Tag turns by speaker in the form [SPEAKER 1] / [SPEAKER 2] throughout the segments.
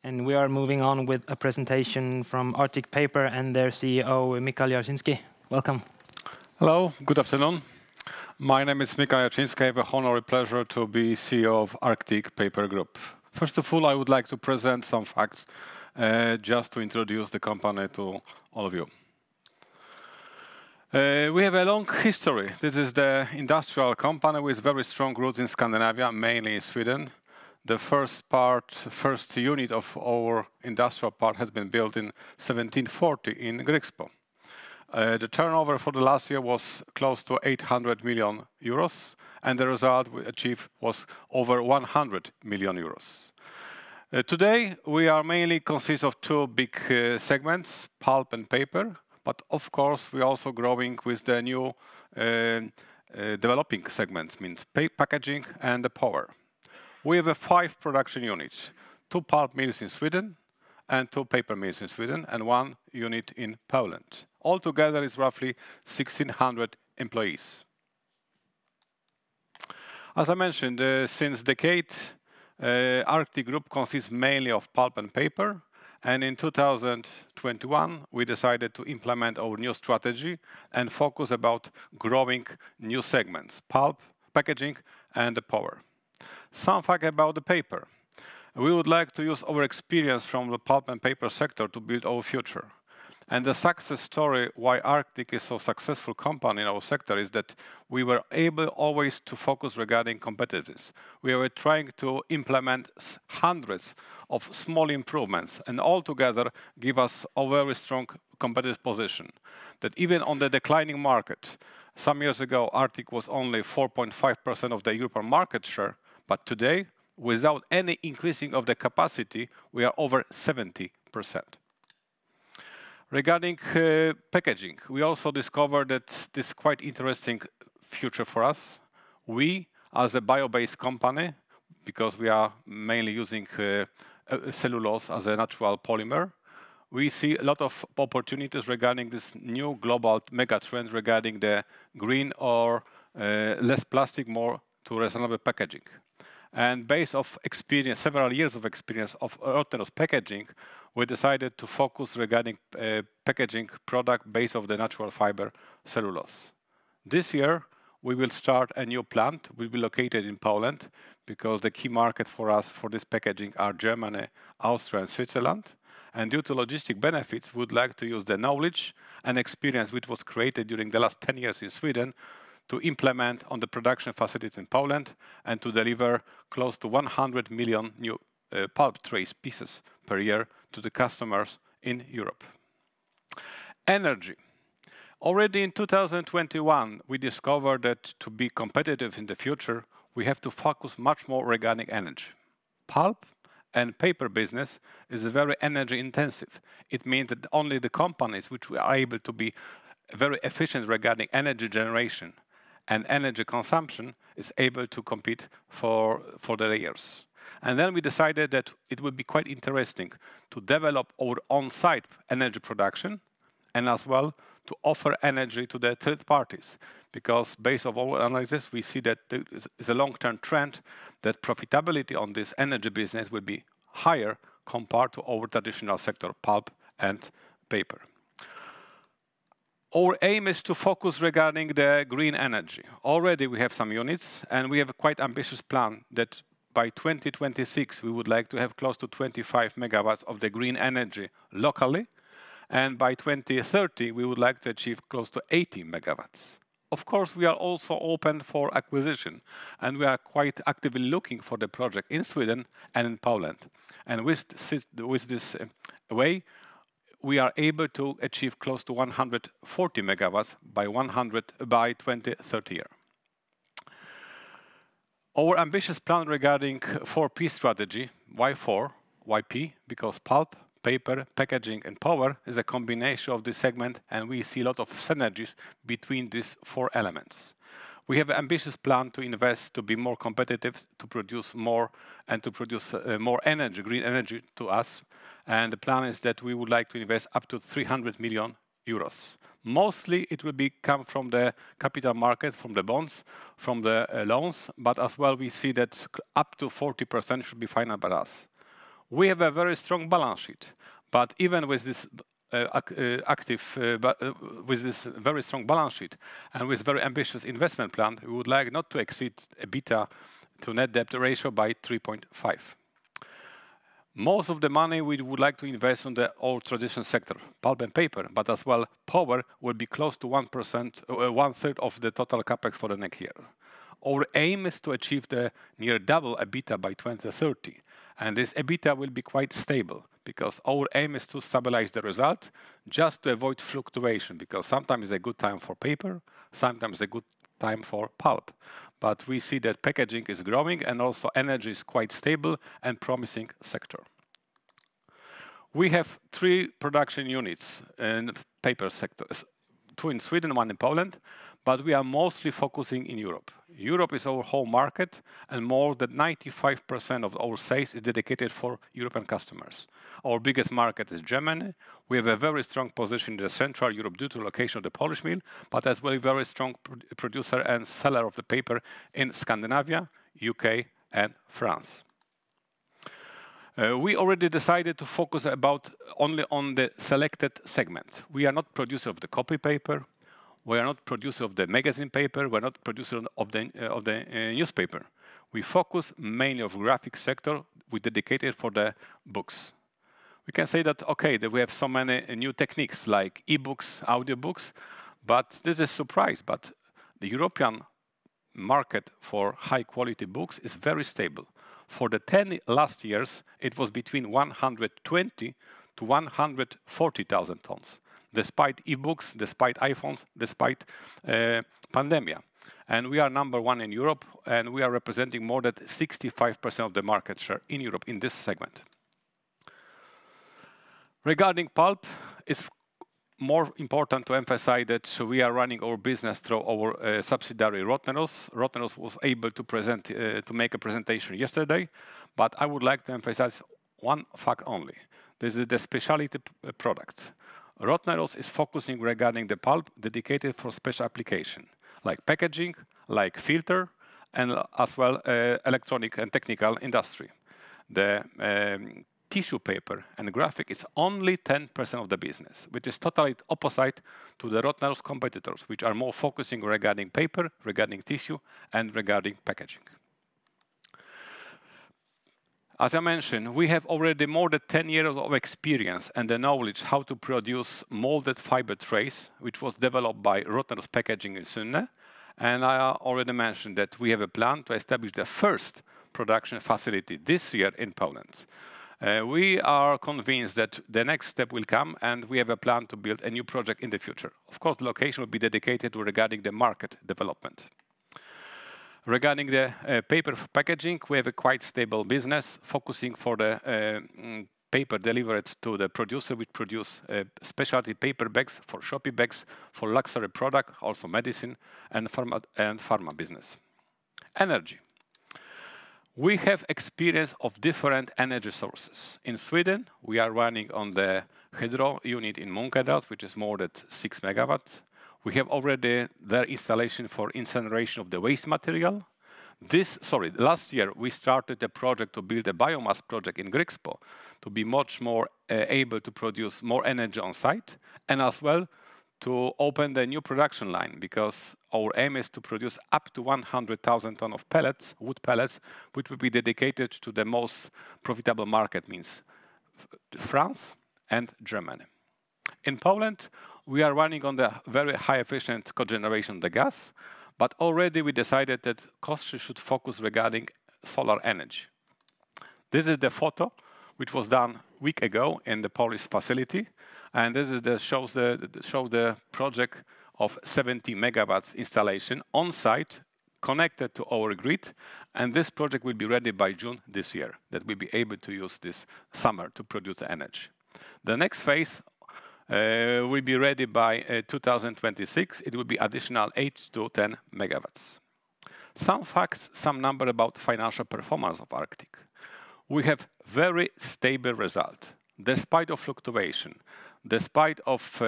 [SPEAKER 1] And we are moving on with a presentation from Arctic Paper and their CEO, Michal Jarcynski. Welcome.
[SPEAKER 2] Hello, good afternoon. My name is Michal Jarcynski. I have a honorary pleasure to be CEO of Arctic Paper Group. First of all, I would like to present some facts just to introduce the company to all of you. We have a long history. This is the industrial company with very strong roots in Scandinavia, mainly in Sweden. The first unit of our industrial part has been built in 1740 in Grycksbo. The turnover for the last year was close to 800 million euros, and the result we achieved was over 100 million euros. Today, we are mainly consist of two big segments, pulp and paper, but of course, we are also growing with the new developing segments, means packaging and the power. We have 5 production units, 2 pulp mills in Sweden and 2 paper mills in Sweden and 1 unit in Poland. Altogether is roughly 1,600 employees. As I mentioned, since decades, Arctic Group consists mainly of pulp and paper, and in 2021 we decided to implement our new strategy and focus about growing new segments, pulp, packaging and the power. Some fact about the paper. We would like to use our experience from the pulp and paper sector to build our future. And the success story why Arctic is so successful company in our sector is that we were able always to focus regarding competitiveness. We were trying to implement hundreds of small improvements and all together give us a very strong competitive position. That even on the declining market, some years ago Arctic was only 4.5% of the European market share, but today, without any increasing of the capacity, we are over 70%. Regarding packaging, we also discovered that this is quite interesting future for us. We, as a bio-based company, because we are mainly using cellulose as a natural polymer, we see a lot of opportunities regarding this new global mega trend regarding the green or less plastic, more to reasonable packaging. And based off experience, several years of experience of alternative packaging, we decided to focus regarding packaging product based on the natural fiber cellulose. This year, we will start a new plant. It will be located in Poland because the key market for us for this packaging are Germany, Austria and Switzerland. And due to logistic benefits, we would like to use the knowledge and experience which was created during the last 10 years in Sweden to implement on the production facilities in Poland and to deliver close to 100 million new pulp trays pieces per year to the customers in Europe. Energy. Already in 2021, we discovered that to be competitive in the future, we have to focus much more regarding energy. Pulp and paper business is very energy intensive. It means that only the companies which are able to be very efficient regarding energy generation and energy consumption is able to compete for the years. And then we decided that it would be quite interesting to develop our on-site energy production and as well to offer energy to the third parties. Because based on our analysis, we see that there is a long-term trend that profitability on this energy business will be higher compared to our traditional sector, pulp and paper. Our aim is to focus regarding the green energy. Already we have some units and we have a quite ambitious plan that by 2026 we would like to have close to 25 megawatts of the green energy locally, and by 2030 we would like to achieve close to 80 megawatts. Of course, we are also open for acquisition and we are quite actively looking for the project in Sweden and in Poland. And with this way, we are able to achieve close to 140 megawatts by 2030 year. Our ambitious plan regarding 4P strategy, why 4? Why P? Because pulp, paper, packaging and power is a combination of this segment and we see a lot of synergies between these 4 elements. We have an ambitious plan to invest, to be more competitive, to produce more and to produce more energy, green energy to us. And the plan is that we would like to invest up to 300 million euros. Mostly it will come from the capital market, from the bonds, from the loans, but as well we see that up to 40% should be financed by us. We have a very strong balance sheet, but even with this with this very strong balance sheet and with very ambitious investment plan, we would like not to exceed EBITDA to net debt ratio by 3.5. Most of the money we would like to invest on the old traditional sector, pulp and paper, but as well power will be close to 1/3 of the total capex for the next year. Our aim is to achieve the near double EBITDA by 2030, and this EBITDA will be quite stable because our aim is to stabilize the result just to avoid fluctuation, because sometimes it's a good time for paper, sometimes a good time for pulp. But we see that packaging is growing and also energy is quite stable and promising sector. We have 3 production units in paper sectors, 2 in Sweden, 1 in Poland, but we are mostly focusing in Europe. Europe is our home market, and more than 95% of our sales is dedicated for European customers. Our biggest market is Germany. We have a very strong position in the Central Europe due to location of the Polish mill, but as well a very strong producer and seller of the paper in Scandinavia, UK, and France. We already decided to focus only on the selected segment. We are not producer of the copy paper. We are not producer of the magazine paper. We're not producer of the newspaper. We focus mainly on graphic sector. We dedicated for the books. We can say that, okay, that we have so many new techniques like e-books, audiobooks, but this is a surprise. But the European market for high-quality books is very stable. For the 10 last years, it was between 120 to 140,000 tons, despite e-books, despite iPhones, despite pandemic. And we are #1 in Europe, and we are representing more than 65% of the market share in Europe in this segment. Regarding pulp, it's more important to emphasize that we are running our business through our subsidiary Rottneros. Rottneros was able to make a presentation yesterday, but I would like to emphasize one fact only. This is the specialty product. Rottneros is focusing regarding the pulp dedicated for special application, like packaging, like filter, and as well electronic and technical industry. The tissue paper and graphic is only 10% of the business, which is totally opposite to the Rottneros competitors, which are more focusing regarding paper, regarding tissue, and regarding packaging. As I mentioned, we have already more than 10 years of experience and the knowledge how to produce molded fiber trays, which was developed by Rottneros Packaging in Sunne. And I already mentioned that we have a plan to establish the first production facility this year in Poland. We are convinced that the next step will come, and we have a plan to build a new project in the future. Of course, the location will be dedicated to regarding the market development. Regarding the paper packaging, we have a quite stable business, focusing for the paper delivered to the producer, which produce specialty paper bags for shopping bags, for luxury product, also medicine, and pharma business. Energy. We have experience of different energy sources. In Sweden, we are running on the hydro unit in Munkedal, which is more than 6 megawatts. We have already their installation for incineration of the waste material. Last year we started a project to build a biomass project in Grycksbo to be much more able to produce more energy on site, and as well to open the new production line, because our aim is to produce up to 100,000 tons of pellets, wood pellets, which will be dedicated to the most profitable market, means France and Germany. In Poland, we are running on the very high efficient cogeneration of the gas, but already we decided that costs should focus regarding solar energy. This is the photo which was done a week ago in the Polish facility, and this is shows the project of 70 megawatts installation on site connected to our grid, and this project will be ready by June this year, that we'll be able to use this summer to produce the energy. The next phase will be ready by 2026. It will be additional 8 to 10 megawatts. Some facts, some number about financial performance of Arctic. We have very stable result, despite of fluctuation, despite of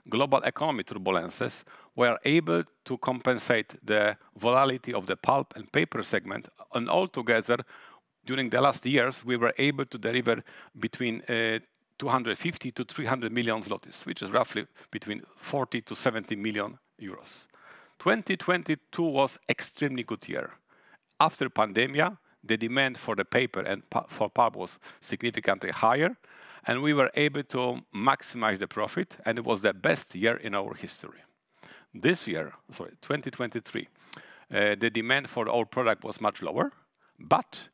[SPEAKER 2] global economic turbulences. We are able to compensate the volatility of the pulp and paper segment, and altogether during the last years, we were able to deliver between 250 to 300 million zlotys, which is roughly between 40 to 70 million euros. 2022 was extremely good year. After pandemia, the demand for the paper and for pulp was significantly higher, and we were able to maximize the profit, and it was the best year in our history. This year, 2023, the demand for our product was much lower, but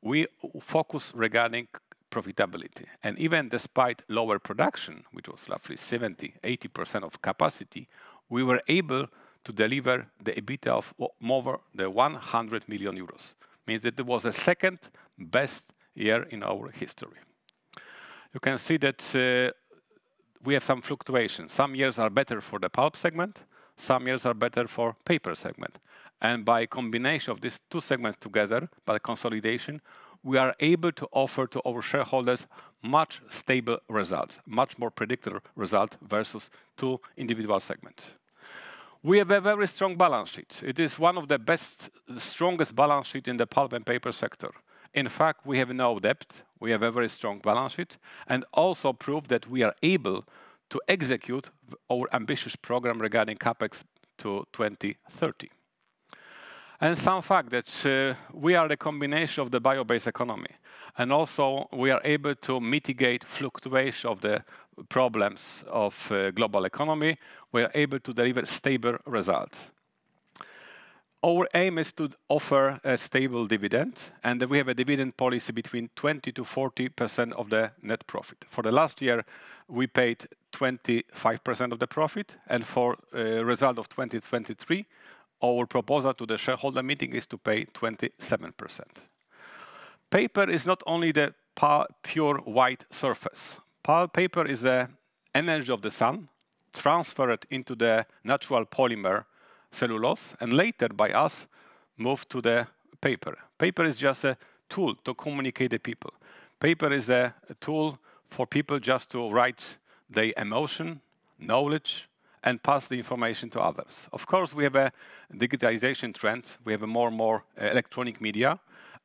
[SPEAKER 2] we focus regarding profitability. And even despite lower production, which was roughly 70–80% of capacity, we were able to deliver the EBITDA of more than 100 million euros. Means that it was the second best year in our history. You can see that we have some fluctuations. Some years are better for the pulp segment, some years are better for paper segment. And by combination of these two segments together, by consolidation, we are able to offer to our shareholders much stable results, much more predictable result versus two individual segments. We have a very strong balance sheet. It is one of the best, the strongest balance sheet in the pulp and paper sector. In fact, we have no debt. We have a very strong balance sheet, and also prove that we are able to execute our ambitious program regarding CapEx to 2030. And some fact that we are the combination of the bio-based economy, and also we are able to mitigate fluctuation of the problems of global economy. We are able to deliver stable result. Our aim is to offer a stable dividend, and we have a dividend policy between 20 to 40% of the net profit. For the last year, we paid 25% of the profit, and for result of 2023, our proposal to the shareholder meeting is to pay 27%. Paper is not only the pure white surface. Pulp paper is the energy of the sun, transferred into the natural polymer cellulose, and later by us moved to the paper. Paper is just a tool to communicate the people. Paper is a tool for people just to write their emotion, knowledge, and pass the information to others. Of course, we have a digitalization trend. We have a more and more electronic media,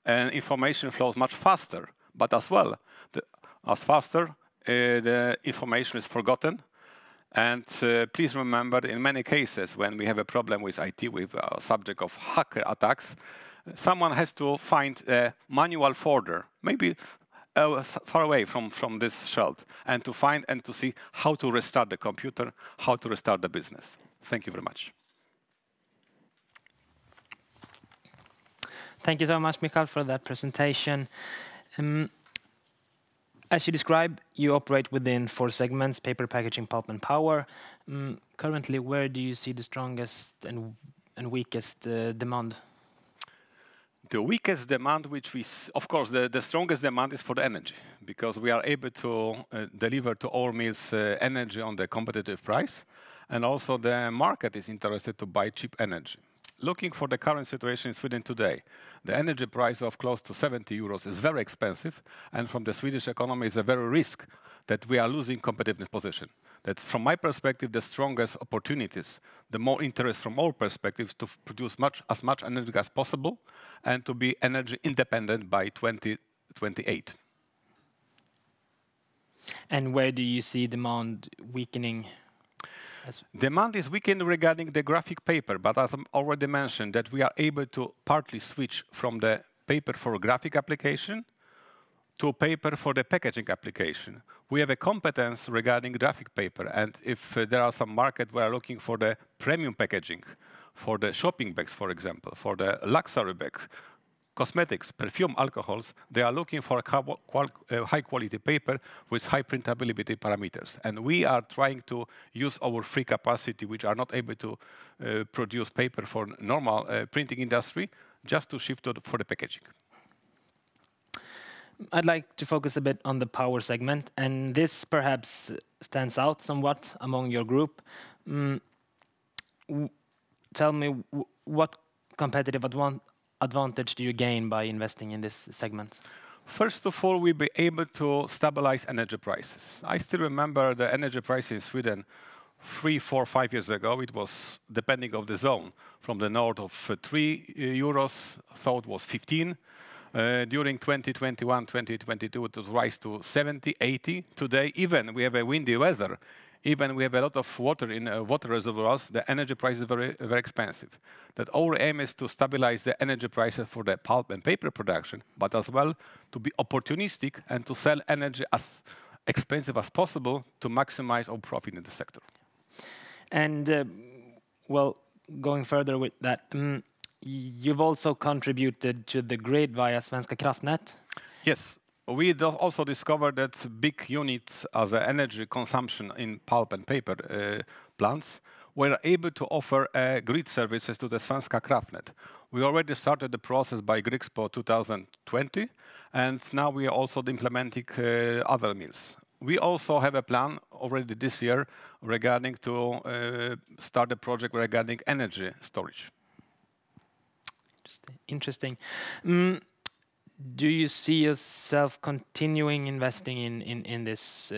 [SPEAKER 2] and information flows much faster. But as well, as faster, the information is forgotten. And please remember, in many cases, when we have a problem with IT, with a subject of hacker attacks, someone has to find a manual folder, maybe far away from this shelf, and to find and to see how to restart the computer, how to restart the business. Thank you very much.
[SPEAKER 1] Thank you so much, Michal, for that presentation. As you described, you operate within 4 segments: paper, packaging, pulp, and power. Currently, where do you see the strongest and weakest demand?
[SPEAKER 2] The weakest demand, which we, of course, the strongest demand is for the energy, because we are able to deliver to our mills energy on the competitive price, and also the market is interested to buy cheap energy. Looking for the current situation in Sweden today, the energy price of close to 70 euros is very expensive, and from the Swedish economy is a very risk that we are losing competitive position. That's, from my perspective, the strongest opportunities, the more interest from our perspectives to produce as much energy as possible and to be energy independent by 2028.
[SPEAKER 1] And where do you see demand weakening?
[SPEAKER 2] Demand is weakened regarding the graphic paper, but as I already mentioned, that we are able to partly switch from the paper for graphic application to paper for the packaging application. We have a competence regarding graphic paper, and if there are some markets where are looking for the premium packaging, for the shopping bags, for example, for the luxury bags, cosmetics, perfume, alcohols, they are looking for high-quality paper with high printability parameters. And we are trying to use our free capacity, which are not able to produce paper for normal printing industry, just to shift for the packaging.
[SPEAKER 1] I'd like to focus a bit on the power segment, and this perhaps stands out somewhat among your group. Tell me, what competitive advantage do you gain by investing in this segment?
[SPEAKER 2] First of all, we'll be able to stabilize energy prices. I still remember the energy price in Sweden 3, 4, 5 years ago. It was, depending on the zone, from the north of 3 euros, south was 15. During 2021, 2022, it was rise to 70, 80. Today, even we have a windy weather, even we have a lot of water in water reservoirs, the energy price is very, very expensive. That our aim is to stabilize the energy prices for the pulp and paper production, but as well to be opportunistic and to sell energy as expensive as possible to maximize our profit in the sector.
[SPEAKER 1] And well, going further with that, you've also contributed to the grid via Svenska kraftnät.
[SPEAKER 2] Yes, we also discovered that big units as energy consumption in pulp and paper plants were able to offer grid services to the Svenska kraftnät. We already started the process by Grixpo 2020, and now we are also implementing other mills. We also have a plan already this year regarding to start a project regarding energy storage.
[SPEAKER 1] Interesting. Do you see yourself continuing investing in this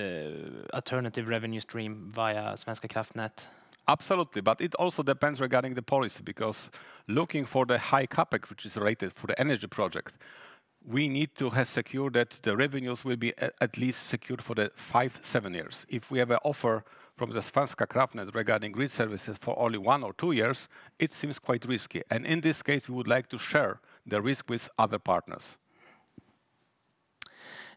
[SPEAKER 1] alternative revenue stream via Svenska kraftnät?
[SPEAKER 2] Absolutely, but it also depends regarding the policy, because looking for the high capex, which is rated for the energy project, we need to have secure that the revenues will be at least secured for the 5-7 years. If we have an offer from the Svenska kraftnät regarding grid services for only 1 or 2 years, it seems quite risky. And in this case, we would like to share the risk with other partners.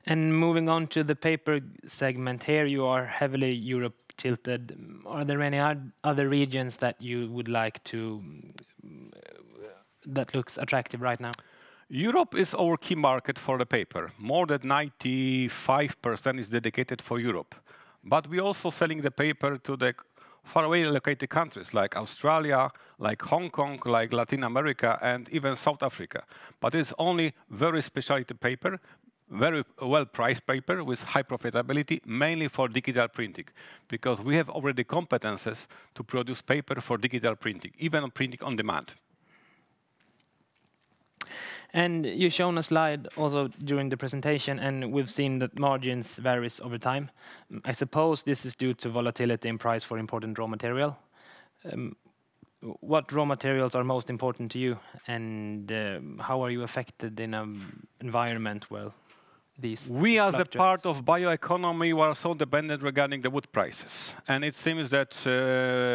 [SPEAKER 1] And moving on to the paper segment, here you are heavily Europe tilted. Are there any other regions that you would like to, that looks attractive right now?
[SPEAKER 2] Europe is our key market for the paper. More than 95% is dedicated for Europe. But we're also selling the paper to the far away located countries like Australia, like Hong Kong, like Latin America, and even South Africa. But it's only very specialty paper, very well-priced paper with high profitability, mainly for digital printing, because we have already competences to produce paper for digital printing, even printing on demand.
[SPEAKER 1] And you've shown a slide also during the presentation, and we've seen that margins varies over time. I suppose this is due to volatility in price for important raw material. What raw materials are most important to you, and how are you affected in an environment where these
[SPEAKER 2] We, as a
[SPEAKER 1] fluctuates?
[SPEAKER 2] part of bioeconomy, were so dependent regarding the wood prices. And it seems that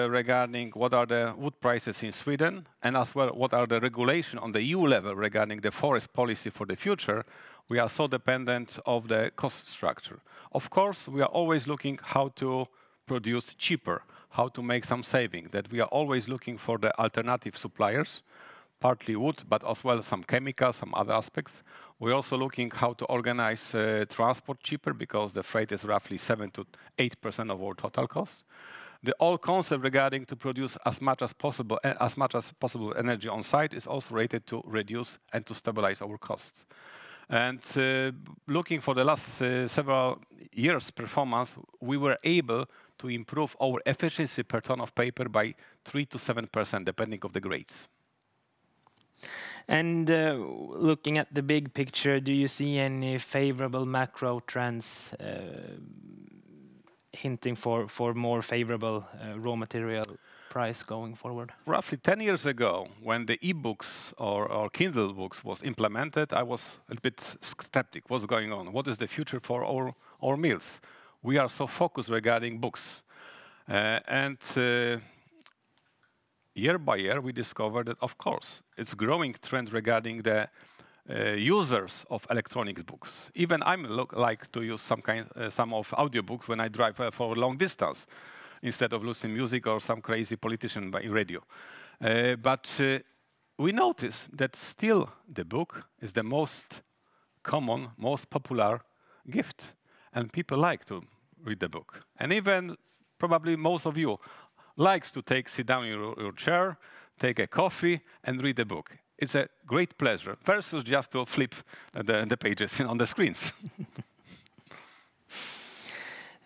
[SPEAKER 2] regarding what are the wood prices in Sweden, and as well what are the regulation on the EU level regarding the forest policy for the future, we are so dependent of the cost structure. Of course, we are always looking how to produce cheaper, how to make some saving, that we are always looking for the alternative suppliers, partly wood, but as well some chemicals, some other aspects. We're also looking how to organize transport cheaper, because the freight is roughly 7 to 8% of our total cost. The whole concept regarding to produce as much as possible energy on site is also rated to reduce and to stabilize our costs. And looking for the last several years' performance, we were able to improve our efficiency per ton of paper by 3 to 7%, depending on the grades.
[SPEAKER 1] And looking at the big picture, do you see any favorable macro trends hinting for more favorable raw material price going forward?
[SPEAKER 2] Roughly 10 years ago, when the e-books or Kindle books was implemented, I was a bit skeptic. What's going on? What is the future for our mills? We are so focused regarding books. Year by year, we discovered that, of course, it's a growing trend regarding the users of electronic books. Even I like to use some of audiobooks when I drive for a long distance, instead of listening music or some crazy politician by radio. But we notice that still the book is the most common, most popular gift, and people like to read the book. And even probably most of you likes to sit down in your chair, take a coffee, and read a book. It's a great pleasure, versus just to flip the pages on the screens.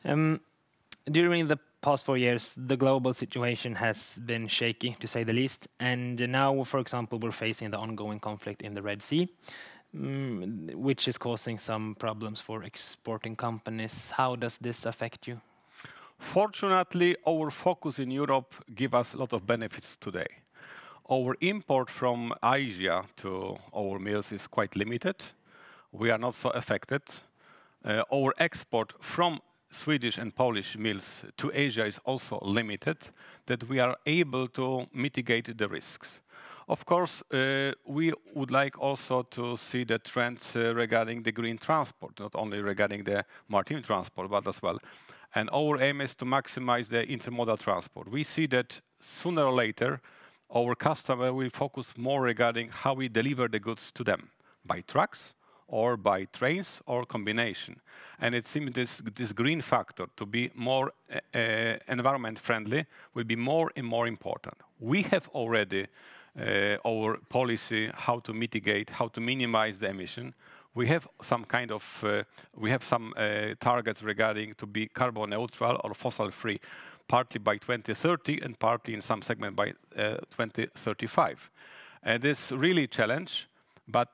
[SPEAKER 1] During the past 4 years, the global situation has been shaky, to say the least. And now, for example, we're facing the ongoing conflict in the Red Sea, which is causing some problems for exporting companies. How does this affect you?
[SPEAKER 2] Fortunately, our focus in Europe gives us a lot of benefits today. Our import from Asia to our mills is quite limited. We are not so affected. Our export from Swedish and Polish mills to Asia is also limited, that we are able to mitigate the risks. Of course, we would like also to see the trends regarding the green transport, not only regarding the maritime transport, but as well. And our aim is to maximize the intermodal transport. We see that sooner or later, our customer will focus more regarding how we deliver the goods to them, by trucks or by trains or combination. And it seems this green factor to be more environment friendly will be more and more important. We have already our policy how to mitigate, how to minimize the emission. We have some kind of targets regarding to be carbon neutral or fossil free, partly by 2030 and partly in some segment by 2035. And this really challenge, but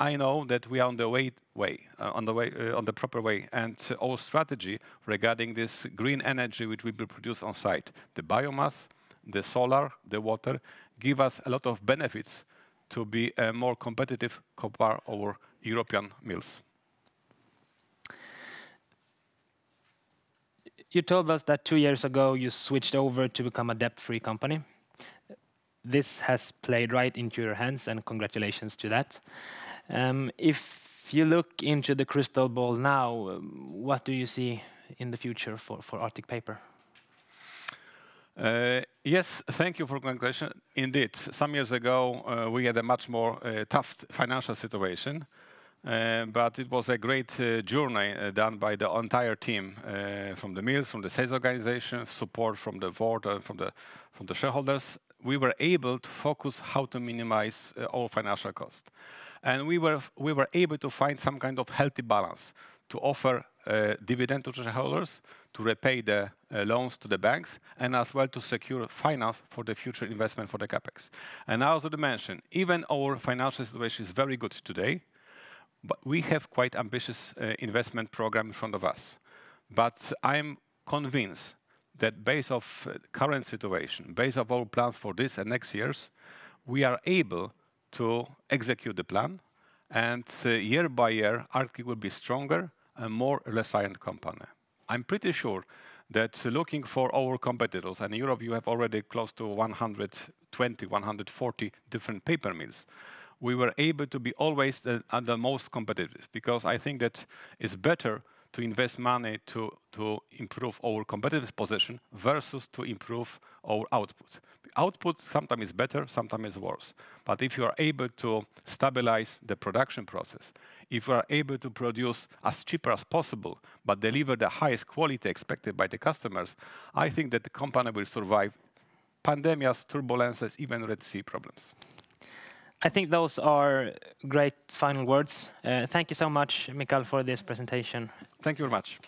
[SPEAKER 2] I know that we are on the proper way, and our strategy regarding this green energy which will be produced on site, the biomass, the solar, the water, give us a lot of benefits to be more competitive compared to our European mills.
[SPEAKER 1] You told us that 2 years ago you switched over to become a debt-free company. This has played right into your hands, and congratulations to that. If you look into the crystal ball now, what do you see in the future for Arctic Paper?
[SPEAKER 2] Yes, thank you for the question. Indeed, some years ago we had a much more tough financial situation, but it was a great journey done by the entire team, from the mills, from the sales organization, support from the board, from the shareholders. We were able to focus how to minimize all financial costs, and we were able to find some kind of healthy balance to offer dividend to shareholders, to repay the loans to the banks, and as well to secure finance for the future investment for the capex. And as I mentioned, even our financial situation is very good today, but we have quite ambitious investment program in front of us. But I'm convinced that based of current situation, based of our plans for this and next years, we are able to execute the plan, and year by year, Arctic will be stronger and more resilient company. I'm pretty sure that looking for our competitors, and in Europe you have already close to 120, 140 different paper mills, we were able to be always the most competitive, because I think that it's better to invest money to improve our competitive position versus to improve our output. Output sometimes is better, sometimes is worse. But if you are able to stabilize the production process, if you are able to produce as cheaper as possible, but deliver the highest quality expected by the customers, I think that the company will survive pandemics, turbulences, even Red Sea problems.
[SPEAKER 1] I think those are great final words. Thank you so much, Michal, for this presentation.
[SPEAKER 2] Thank you very much.